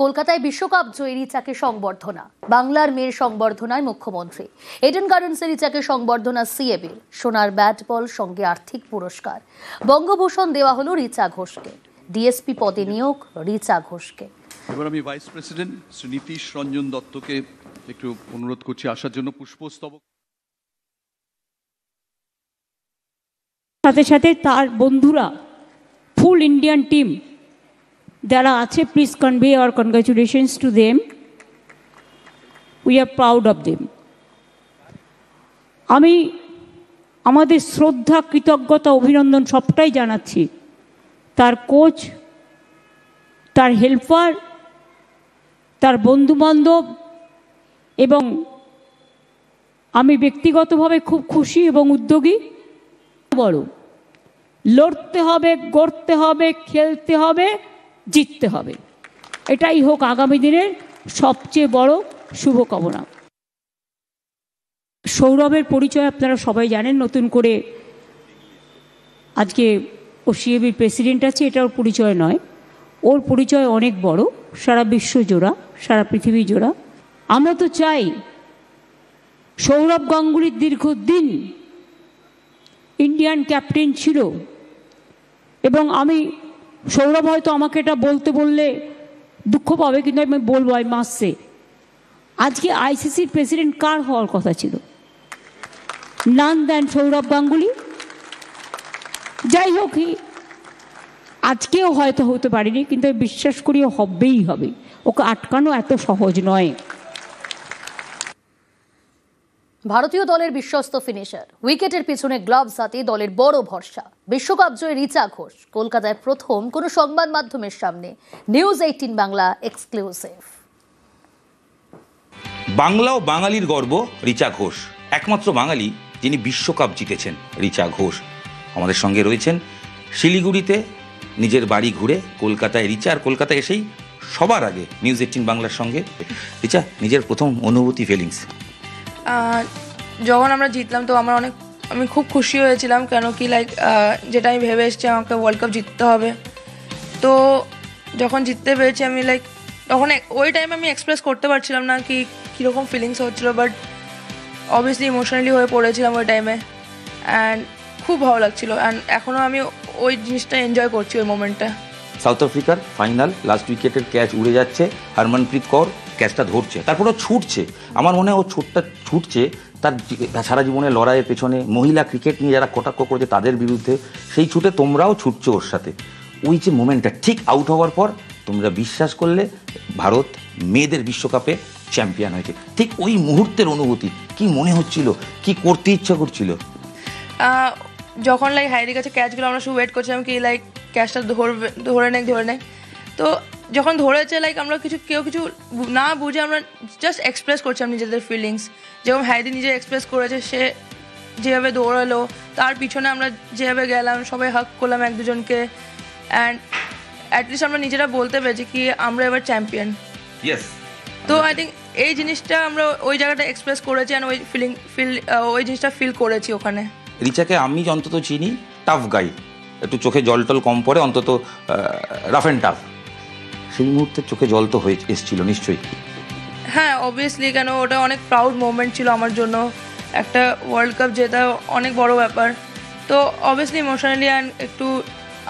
কলকাতায় বিশ্বকাপ জয়ী রিচাকে সংবর্ধনা। বাংলার মেয়ের সংবর্ধনায় মুখ্যমন্ত্রী। এডেন গার্ডেন্সে রিচাকে সংবর্ধনা সিএবির। সোনার ব্যাট বল সঙ্গে আর্থিক পুরস্কার। বঙ্গভূষণ দেওয়া হলো রিচা ঘোষকে। ডিএসপি পদে নিয়োগ রিচা ঘোষকে। এবার আমি ভাইস প্রেসিডেন্ট শ্রী নীতিশ রঞ্জন দত্তকে একটু অনুরোধ করছি আসার জন্য। পুষ্পস্তবক সাথে সাথে তার বন্ধুরা ফুল ইন্ডিয়ান টিম যারা আছে, please convey our congratulations to them. We are proud of them. আমি আমাদের শ্রদ্ধা, কৃতজ্ঞতা, অভিনন্দন সবটাই জানাচ্ছি তার কোচ, তার হেল্পার, তার বন্ধুবান্ধব, এবং আমি ব্যক্তিগতভাবে খুব খুশি এবং উদ্যোগী। বড় লড়তে হবে, গড়তে হবে, খেলতে হবে, জিততে হবে। এটাই হোক আগামী দিনের সবচেয়ে বড় শুভকামনা। সৌরভের পরিচয় আপনারা সবাই জানেন। নতুন করে আজকে ও সিএবির প্রেসিডেন্ট আছে, এটা ওর পরিচয় নয়। ওর পরিচয় অনেক বড়, সারা বিশ্ব জোড়া, সারা পৃথিবী জোড়া। আমরা তো চাই সৌরভ গাঙ্গুলির দীর্ঘদিন ইন্ডিয়ান ক্যাপ্টেন ছিল, এবং আমি সৌরভ হয়তো আমাকে এটা বলতে বললে দুঃখ পাবে, কিন্তু আমি বলবো আই মাস্ট সে, আজকে আইসিসির প্রেসিডেন্ট কার হওয়ার কথা ছিল? নান দেন সৌরভ গাঙ্গুলি। যাই হোক, আজকেও হয়তো হতে পারিনি, কিন্তু আমি বিশ্বাস করি হবেই হবে। ওকে আটকানো এত সহজ নয়। ভারতীয় দলের বিশ্বস্ত ফিনিশার, উইকেটের পিছনে গ্লাভস হাতে দলের বড় ভরসা। বিশ্বকাপ জয়ী রিচা ঘোষ কলকাতায় প্রথম কোনো সংবাদ মাধ্যমের সামনে। News 18 Bangla exclusive. বাংলা ও বাঙালির গর্ব রিচা ঘোষ, একমাত্র বাঙালি যিনি বিশ্বকাপ জিতেছেন। রিচা ঘোষ আমাদের সঙ্গে রয়েছেন। শিলিগুড়িতে নিজের বাড়ি ঘুরে কলকাতায় রিচা, আর কলকাতায় এসেই সবার আগে নিউজ 18 বাংলার সঙ্গে। রিচা, নিজের প্রথম অনুভূতি, ফিলিংস। যখন আমরা জিতলাম তো আমি খুব খুশি হয়েছিলাম, কেন কি যেটা আমি ভেবে এসেছি আমাকে ওয়ার্ল্ড কাপ জিততে হবে। তো যখন জিততে পেরেছি আমি তখন ওই টাইমে আমি এক্সপ্রেস করতে পারছিলাম না কি কীরকম ফিলিংস হচ্ছিলো, বাট অবভিয়াসলি ইমোশনালি হয়ে পড়েছিলাম ওই টাইমে। অ্যান্ড খুব ভালো লাগছিলো, অ্যান্ড এখনও আমি ওই জিনিসটা এনজয় করছি ওই মোমেন্টটা। সাউথ আফ্রিকার ফাইনাল, লাস্ট উইকেটের ক্যাচ উড়ে যাচ্ছে, হরমনপ্রীত কৌর ক্যাচটা ধরছে, তারপর ও ছুটছে। আমার মনে হয় ও ছুটছে তার সারা জীবনের লড়াইয়ের পেছনে। মহিলা ক্রিকেট নিয়ে যারা কটাক্ষ করেছে তাদের বিরুদ্ধে, সেই ছুটে তোমরাও ছুটছো ওর সাথে। ওই যে মোমেন্টটা ঠিক আউট হওয়ার পর তোমরা বিশ্বাস করলে ভারত মেয়েদের বিশ্বকাপে চ্যাম্পিয়ন হয়েছে, ঠিক ওই মুহূর্তের অনুভূতি কি মনে হচ্ছিল, কি করতে ইচ্ছা করছিল? যখন হাইরির কাছে ক্যাচগুলো আমরা শুধু ওয়েট করছিলাম কি ক্যাচটা ধরে নেয়। তো যখন ধরেছে আমরা কেউ কিছু না বুঝে আমরা জাস্ট এক্সপ্রেস করছিলাম নিজেদের ফিলিংস। যেরকম হাইদি নিজে এক্সপ্রেস করেছে, সে যেভাবে দৌড়ালো, তার পিছনে আমরা যেভাবে গেলাম, সবাই হাক করলাম এক দুজনকে। অ্যান্ড অ্যাটলিস্ট আমরা নিজেরা বলতে পেরেছি কি আমরা এবার চ্যাম্পিয়ন। তো আই থিঙ্ক এই জিনিসটা আমরা ওই জায়গাটা এক্সপ্রেস করেছি, অ্যান্ড ওই জিনিসটা ফিল করেছি ওখানে। রিচাকে আমি অন্তত চিনি টাফ গাই, একটু চোখে জল টল কম পড়ে, অন্তত রাফ অ্যান্ড টাফ। সেই মুহূর্তে চোখে জল তো হয়ে এসেছিল নিশ্চয়ই। হ্যাঁ, অবভিয়াসলি, কেন ওটা অনেক প্রাউড মোমেন্ট ছিল আমার জন্য। একটা ওয়ার্ল্ড কাপ জেতা অনেক বড় ব্যাপার। তো অবভিয়াসলি ইমোশনালি অ্যান্ড একটু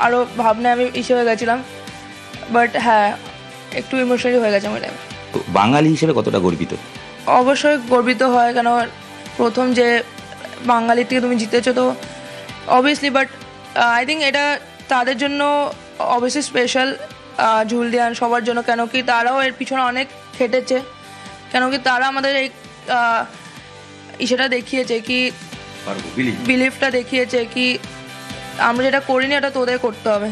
আরও ভাবনায় আমি হয়ে গেছিলাম, বাট হ্যাঁ একটু ইমোশনালি হয়ে গেছে আমার টাইম। তো বাঙালি হিসেবে কতটা গর্বিত? অবশ্যই গর্বিত হয়, কেন প্রথম যে বাঙালি থেকে তুমি জিতেছো, তো অবভিয়াসলি। বাট আই থিঙ্ক এটা তাদের জন্য অবভিয়াসলি স্পেশাল, ঝুলদিয়ান সবার জন্য, কেন কি তারাও এর পিছনে অনেক খেটেছে। কেন কি তারা আমাদের এই সেটা দেখিয়েছে কি বিলিফটা দেখিয়েছে কি আমরা যেটা করিনি এটা তোদের করতে হবে।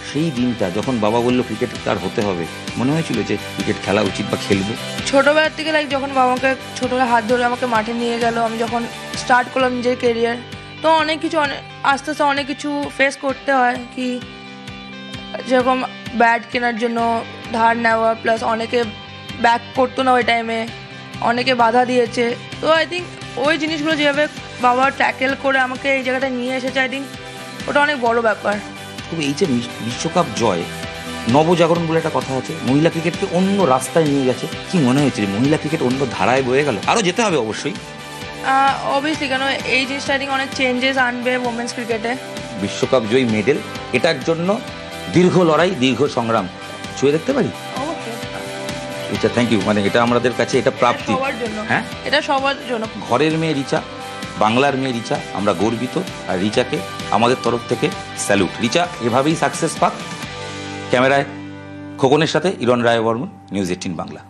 সেই দিনটা যখন বাবা বললো ক্রিকেট তার হতে হবে, মনে হয়েছিল যে ক্রিকেট খেলা উচিত বা খেলবো? ছোটোবেলার থেকে যখন বাবাকে ছোটোবেলা হাত ধরে আমাকে মাঠে নিয়ে গেল, আমি যখন স্টার্ট করলাম নিজের কেরিয়ার, তো অনেক কিছু আস্তে আস্তে অনেক কিছু ফেস করতে হয়। কি যেরকম ব্যাট কেনার জন্য ধার নেওয়া, প্লাস অনেকে ব্যাক করতো না ওই টাইমে, অনেকে বাধা দিয়েছে। তো আই থিঙ্ক ওই জিনিসগুলো যেভাবে বাবা ট্যাকেল করে আমাকে এই জায়গাটা নিয়ে এসেছে, আই থিঙ্ক ওটা অনেক বড় ব্যাপার। তবে এই যে বিশ্বকাপ জয়, নবজাগরণ বলে একটা কথা আছে, মহিলা ক্রিকেটকে অন্য রাস্তায় নিয়ে গেছে। কি মনে হয়েছে মহিলা ক্রিকেট অন্য ধারায় বয়ে গেল? আরও যেতে হবে অবশ্যই, অবভিয়াসলি, কেন এই জিনিসটা আই থিঙ্ক অনেক চেঞ্জেস আনবে ওমেন্স ক্রিকেটে। বিশ্বকাপ জয়ী মেডেল, এটার জন্য দীর্ঘ লড়াই, দীর্ঘ সংগ্রাম ছুঁয়ে দেখতে পারি। Richa, thank you. মানে এটা আমাদের কাছে এটা প্রাপ্তি। সবার জন্য, হ্যাঁ, এটা সবার জন্য। ঘরের মেয়ে রিচা, বাংলার মেয়ে রিচা, আমরা গর্বিত। আর রিচাকে আমাদের তরফ থেকে স্যালুট। রিচা এভাবেই সাকসেস পাক। ক্যামেরায় খোকনের সাথে ইরন রায় বর্মন, নিউজ 18 বাংলা।